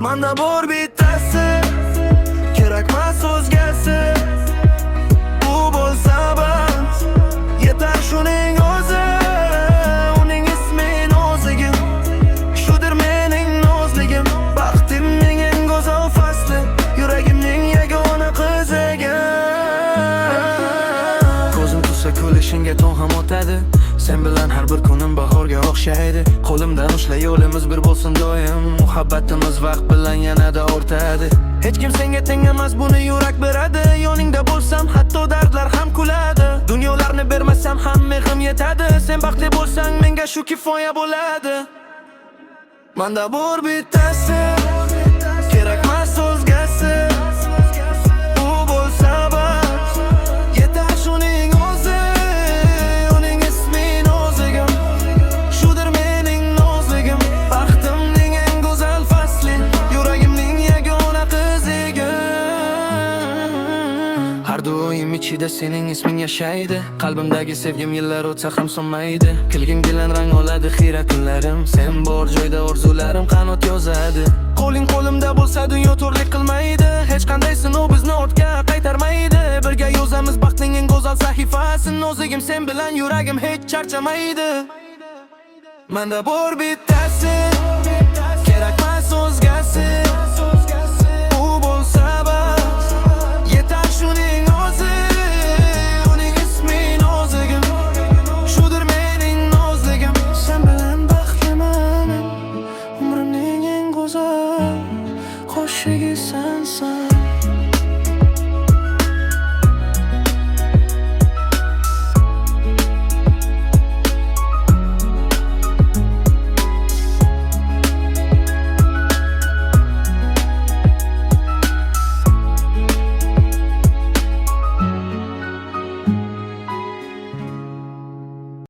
Manda bor bittasi, kerakmas o'zgasi. U bo'lsa bas, yetar shuning o'zi. Uning ismi nozligim, shudir mening nozligim. Baxtimning eng go'zal fasli, yuragimning yagona qiziga. Ko'zim tushsa kulishingga tong ham o'tadi. Sen bilan har bir kunim bahorga o'xshaydi. Qo'limdan ushla, yo'limiz bir bo'lsin doim. Muhabbatimiz vaqt bilan yanada ortadi. Hech kim senga teng emas, buni yurak beradi. Yoningda bo'lsam hatto dardlar ham kuladi. Dunyolarni bermasam ham mehrim yetadi. Sen baxtli bo'lsang menga shu kifoya bo'ladi. Manda bor bittasi, kerakmas o'zgasi. U bo'lsa bas, yetar shuning o'zi. Uning ismi nozligim, shudir mening nozligim. Baxtimning eng go'zal fasli, yuragimning yagona qiziga. Har doim ichida sening isming yashaydi. Qalbimdagi sevgim yillar o'tsa ham so'nmaydi. Kulging bilan rang oladi xira kunlarim. Sen bor joyda orzularim qanot yozadi. Qo'ling qo'limda bo'lsa dunyo to'rlik qilmaydi. Hech qanday sinov bizni ortga qaytarmaydi. Birga yozamiz baxtning eng go'zal sahifasini. Nozligim sen bilan yuragim hech charchamaydi. Manda bor bittasi,